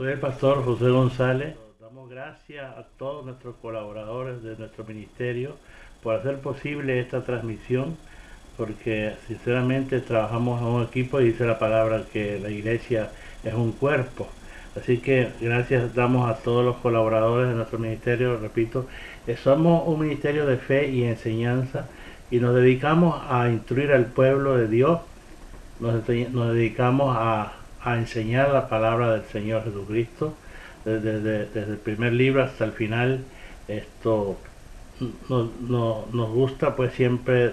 Soy el pastor José González. Damos gracias a todos nuestros colaboradores de nuestro ministerio por hacer posible esta transmisión, porque sinceramente trabajamos en un equipo y dice la palabra que la iglesia es un cuerpo. Así que gracias damos a todos los colaboradores de nuestro ministerio. Repito, somos un ministerio de fe y enseñanza y nos dedicamos a instruir al pueblo de Dios. Nos dedicamos a enseñar la palabra del Señor Jesucristo desde el primer libro hasta el final. Esto nos gusta pues siempre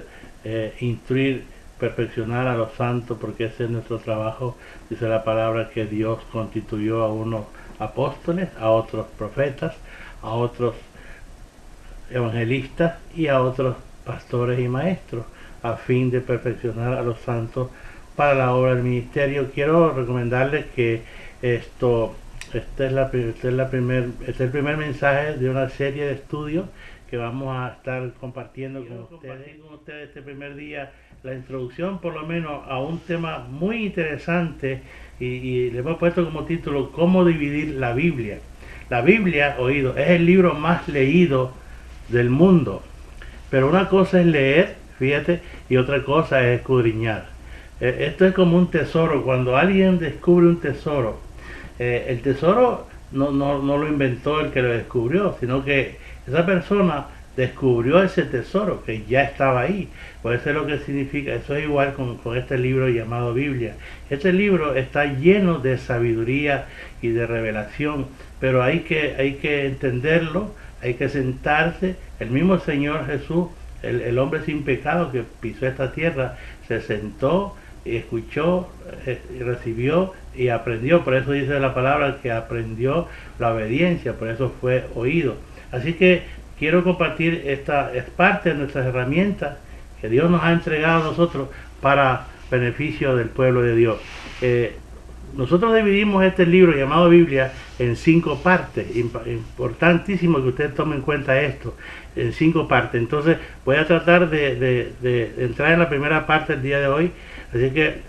instruir, perfeccionar a los santos, porque ese es nuestro trabajo. Dice la palabra que Dios constituyó a unos apóstoles, a otros profetas, a otros evangelistas y a otros pastores y maestros, a fin de perfeccionar a los santos para la obra del ministerio. Quiero recomendarles que este es el primer mensaje de una serie de estudios que vamos a estar compartiendo con ustedes este primer día, la introducción por lo menos a un tema muy interesante y le hemos puesto como título ¿Cómo dividir la Biblia? La Biblia, oído, es el libro más leído del mundo, pero una cosa es leer, fíjate, y otra cosa es escudriñar. Esto es como un tesoro. Cuando alguien descubre un tesoro, el tesoro no lo inventó el que lo descubrió, sino que esa persona descubrió ese tesoro que ya estaba ahí. Por eso es lo que significa. Eso es igual con este libro llamado Biblia. Este libro está lleno de sabiduría y de revelación, pero hay que entenderlo, hay que sentarse. El mismo Señor Jesús, el hombre sin pecado que pisó esta tierra, se sentó y escuchó, y recibió y aprendió. Por eso dice la palabra que aprendió la obediencia, por eso fue oído. Así que quiero compartir esta es parte de nuestras herramientas que Dios nos ha entregado a nosotros para beneficio del pueblo de Dios. Nosotros dividimos este libro llamado Biblia en 5 partes. Importantísimo que usted tome en cuenta esto, en 5 partes. Entonces voy a tratar de entrar en la primera parte el día de hoy. Así que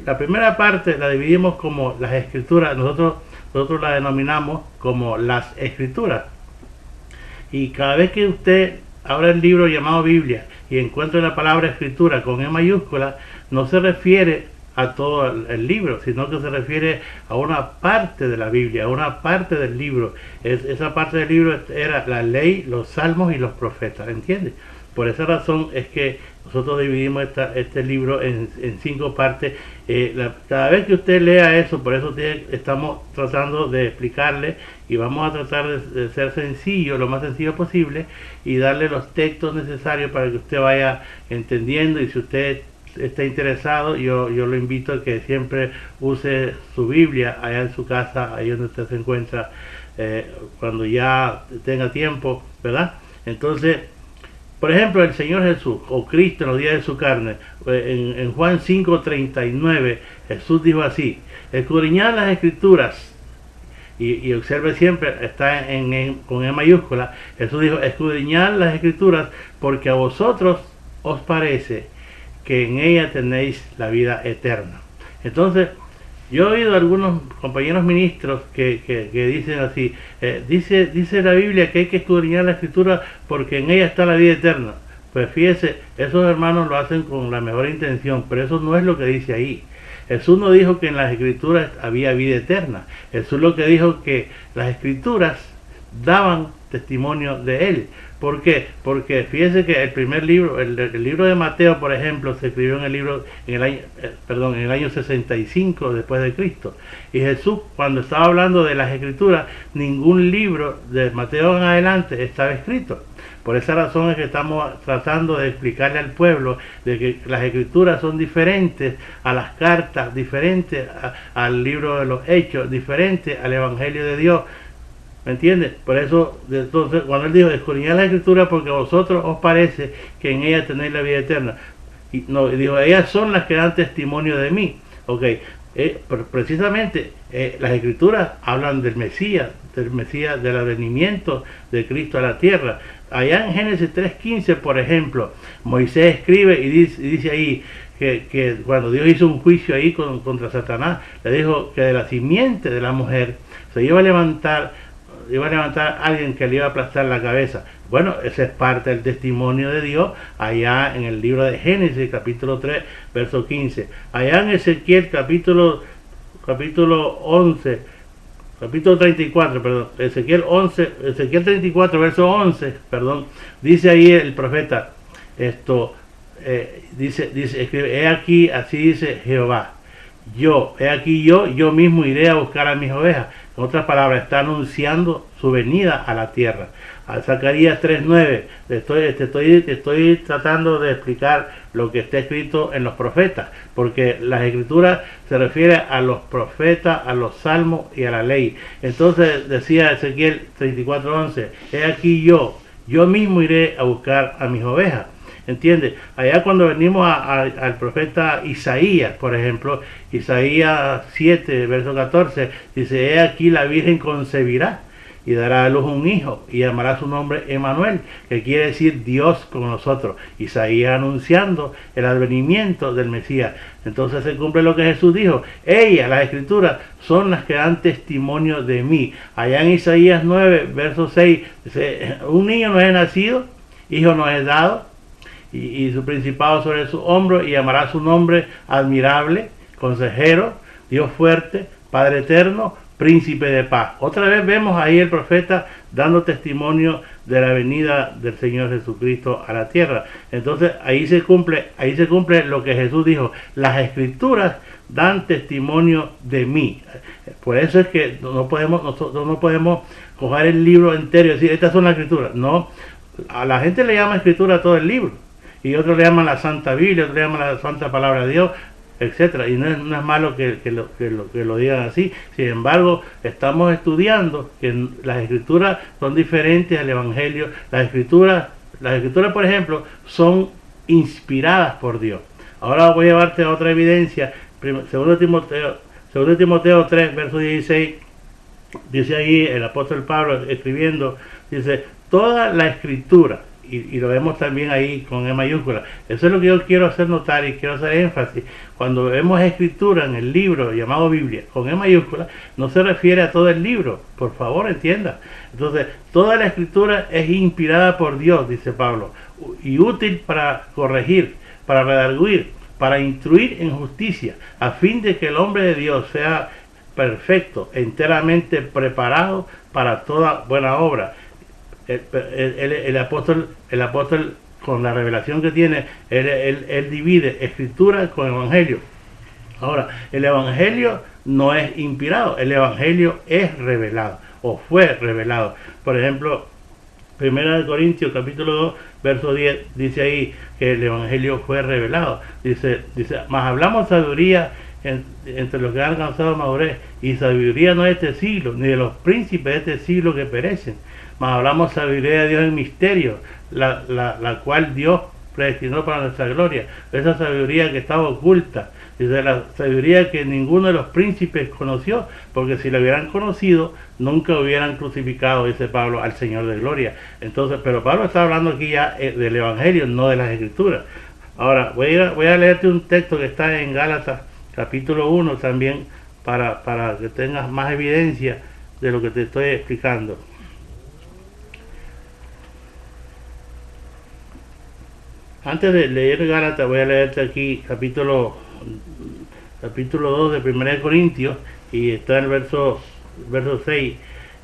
la primera parte la dividimos como las escrituras. Nosotros la denominamos como las escrituras. Y cada vez que usted abra el libro llamado Biblia y encuentre la palabra escritura con E mayúscula, no se refiere a todo el libro, sino que se refiere a una parte de la Biblia, a una parte del libro. Esa parte del libro era la ley, los salmos y los profetas, ¿entiendes? Por esa razón es que nosotros dividimos este libro en 5 partes. Cada vez que usted lea eso, por eso estamos tratando de explicarle y vamos a tratar de ser sencillo, lo más sencillo posible, y darle los textos necesarios para que usted vaya entendiendo. Y si usted está interesado, yo lo invito a que siempre use su Biblia allá en su casa, ahí donde usted se encuentra, cuando ya tenga tiempo, ¿verdad? Entonces, por ejemplo, el Señor Jesús, o Cristo en los días de su carne, en Juan 5:39, Jesús dijo así: escudriñad las escrituras, y observe siempre, está con E mayúscula. Jesús dijo: escudriñad las escrituras, porque a vosotros os parece que en ella tenéis la vida eterna. Entonces, yo he oído a algunos compañeros ministros que dicen así, dice la Biblia que hay que escudriñar la escritura porque en ella está la vida eterna. Pues fíjese, esos hermanos lo hacen con la mejor intención, pero eso no es lo que dice ahí. Jesús no dijo que en las escrituras había vida eterna. Jesús lo que dijo que las escrituras daban testimonio de él. ¿Por qué? Porque fíjese que el primer libro, el libro de Mateo, por ejemplo, se escribió en el año 65 después de Cristo. Y Jesús, cuando estaba hablando de las escrituras, ningún libro de Mateo en adelante estaba escrito. Por esa razón es que estamos tratando de explicarle al pueblo de que las escrituras son diferentes a las cartas, diferentes al libro de los Hechos, diferentes al Evangelio de Dios. ¿Me entiendes? Por eso, entonces, cuando él dijo, escudriñad la escritura porque a vosotros os parece que en ella tenéis la vida eterna. Y no, dijo, ellas son las que dan testimonio de mí. Ok, precisamente las escrituras hablan del Mesías, del advenimiento de Cristo a la tierra. Allá en Génesis 3:15, por ejemplo, Moisés escribe y dice ahí que cuando Dios hizo un juicio ahí contra Satanás, le dijo que de la simiente de la mujer se iba a levantar alguien que le iba a aplastar la cabeza. Bueno, ese es parte del testimonio de Dios allá en el libro de Génesis, capítulo 3, verso 15. Allá en Ezequiel, capítulo 34, perdón, Ezequiel 34, verso 11, perdón, dice ahí el profeta, escribe, he aquí, así dice Jehová, yo mismo iré a buscar a mis ovejas. En otras palabras, está anunciando su venida a la tierra. A Zacarías 3:9, te estoy tratando de explicar lo que está escrito en los profetas, porque las escrituras se refiere a los profetas, a los salmos y a la ley. Entonces decía Ezequiel 34:11, he aquí yo mismo iré a buscar a mis ovejas. ¿Entiendes? Allá cuando venimos al profeta Isaías, por ejemplo, Isaías 7, verso 14, dice, he aquí la Virgen concebirá y dará a luz un hijo y llamará su nombre Emmanuel, que quiere decir Dios con nosotros. Isaías anunciando el advenimiento del Mesías. Entonces se cumple lo que Jesús dijo. Ellas, las escrituras, son las que dan testimonio de mí. Allá en Isaías 9, verso 6, dice, un niño nos es nacido, hijo nos es dado, y su principado sobre su hombro, y llamará su nombre admirable, consejero, Dios fuerte, Padre eterno, príncipe de paz. Otra vez vemos ahí el profeta dando testimonio de la venida del Señor Jesucristo a la tierra. Entonces ahí se cumple lo que Jesús dijo, las escrituras dan testimonio de mí. Por eso es que nosotros no podemos coger el libro entero y decir, estas son las escrituras. No, a la gente le llama escritura a todo el libro, y otros le llaman la Santa Biblia, otros le llaman la Santa Palabra de Dios, etcétera. Y no es malo que lo digan así. Sin embargo, estamos estudiando que las escrituras son diferentes al Evangelio. Las escrituras, por ejemplo, son inspiradas por Dios. Ahora voy a llevarte a otra evidencia. 2 Timoteo 3, verso 16, dice ahí el apóstol Pablo escribiendo, dice, toda la escritura, y lo vemos también ahí con E mayúscula. Eso es lo que yo quiero hacer notar y quiero hacer énfasis. Cuando vemos escritura en el libro llamado Biblia con E mayúscula, no se refiere a todo el libro, por favor entienda. Entonces, toda la escritura es inspirada por Dios, dice Pablo, y útil para corregir, para redarguir, para instruir en justicia, a fin de que el hombre de Dios sea perfecto, enteramente preparado para toda buena obra. El apóstol, con la revelación que tiene, él divide escritura con evangelio. Ahora, el evangelio no es inspirado, el evangelio es revelado, o fue revelado. Por ejemplo, 1 Corintios capítulo 2, verso 10, dice ahí que el evangelio fue revelado. Dice, mas hablamos sabiduría entre los que han alcanzado madurez, y sabiduría no es de este siglo, ni de los príncipes de este siglo que perecen, mas hablamos sabiduría de Dios en misterio, la cual Dios predestinó para nuestra gloria. Esa sabiduría que estaba oculta, dice, la sabiduría que ninguno de los príncipes conoció, porque si la hubieran conocido, nunca hubieran crucificado, dice Pablo, al Señor de gloria. Entonces, pero Pablo está hablando aquí ya del evangelio, no de las escrituras. Ahora, voy a leerte un texto que está en Gálatas capítulo 1 también, para que tengas más evidencia de lo que te estoy explicando. Antes de leer Gálatas, voy a leerte aquí capítulo 2 de 1 Corintios, y está en el verso 6.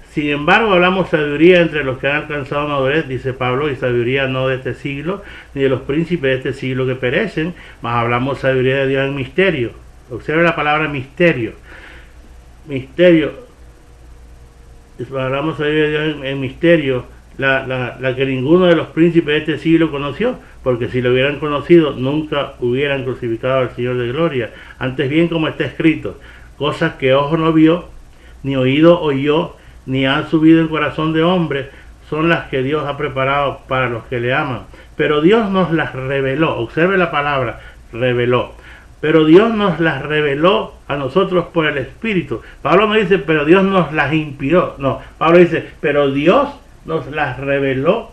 Sin embargo, hablamos sabiduría entre los que han alcanzado madurez, dice Pablo, y sabiduría no de este siglo, ni de los príncipes de este siglo que perecen, mas hablamos sabiduría de Dios en misterio. Observe la palabra misterio. Misterio. Hablamos sabiduría de Dios en misterio, la que ninguno de los príncipes de este siglo conoció, porque si lo hubieran conocido, nunca hubieran crucificado al Señor de gloria. Antes bien, como está escrito, cosas que ojo no vio, ni oído oyó, ni han subido en corazón de hombre, son las que Dios ha preparado para los que le aman. Pero Dios nos las reveló. Observe la palabra, reveló. Pero Dios nos las reveló a nosotros por el Espíritu. Pablo no dice, pero Dios nos las inspiró. No, Pablo dice, pero Dios nos las reveló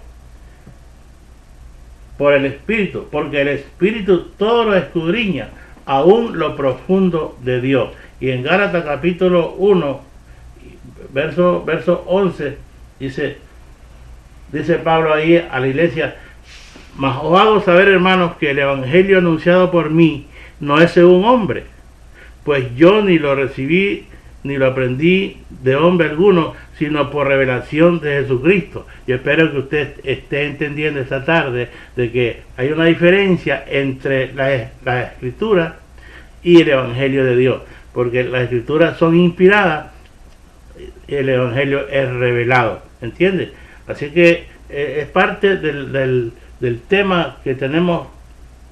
por el Espíritu, porque el Espíritu todo lo escudriña, aún lo profundo de Dios. Y en Gálatas capítulo 1, verso 11, dice Pablo ahí a la iglesia: mas os hago saber, hermanos, que el evangelio anunciado por mí no es según hombre, pues yo ni lo recibí ni lo aprendí de hombre alguno, sino por revelación de Jesucristo. Yo espero que usted esté entendiendo esta tarde de que hay una diferencia entre la Escritura y el Evangelio de Dios, porque las Escrituras son inspiradas y el Evangelio es revelado, ¿entiende? Así que es parte del tema que tenemos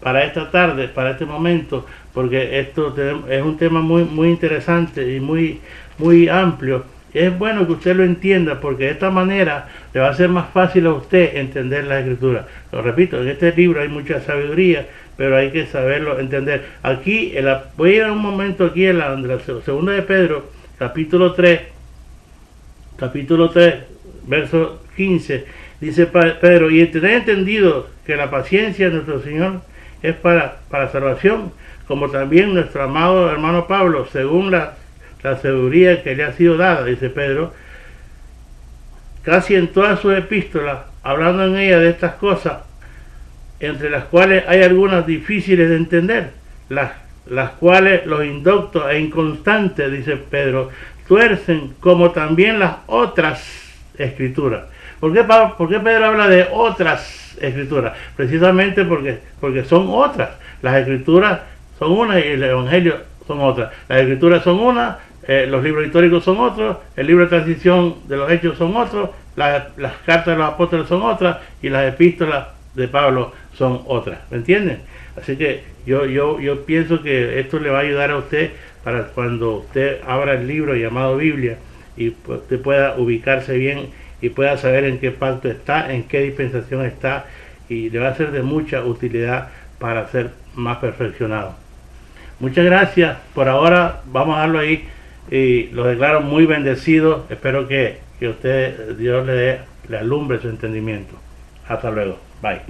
para esta tarde, para este momento, porque esto es un tema muy interesante y muy amplio. Es bueno que usted lo entienda, porque de esta manera le va a ser más fácil a usted entender la Escritura. Lo repito, en este libro hay mucha sabiduría, pero hay que saberlo entender. Aquí, voy a ir un momento aquí en la segunda de Pedro, capítulo 3, verso 15, dice Pedro: y tener entendido que la paciencia de nuestro Señor es para salvación, como también nuestro amado hermano Pablo, según la sabiduría que le ha sido dada, dice Pedro, casi en todas sus epístolas, hablando en ella de estas cosas, entre las cuales hay algunas difíciles de entender, las cuales los indoctos e inconstantes, dice Pedro, tuercen, como también las otras escrituras. ¿Por qué Pedro habla de otras escrituras? Precisamente porque son otras. Las escrituras son una y el evangelio son otras. Las escrituras son una, los libros históricos son otros, el libro de transición de los hechos son otros, las cartas de los apóstoles son otras y las epístolas de Pablo son otras. ¿Me entienden? Así que yo pienso que esto le va a ayudar a usted para cuando usted abra el libro llamado Biblia y usted pueda ubicarse bien y pueda saber en qué pacto está, en qué dispensación está, y le va a ser de mucha utilidad para ser más perfeccionado. Muchas gracias. Por ahora vamos a darlo ahí y lo declaro muy bendecido. Espero que usted, Dios le alumbre su entendimiento. Hasta luego. Bye.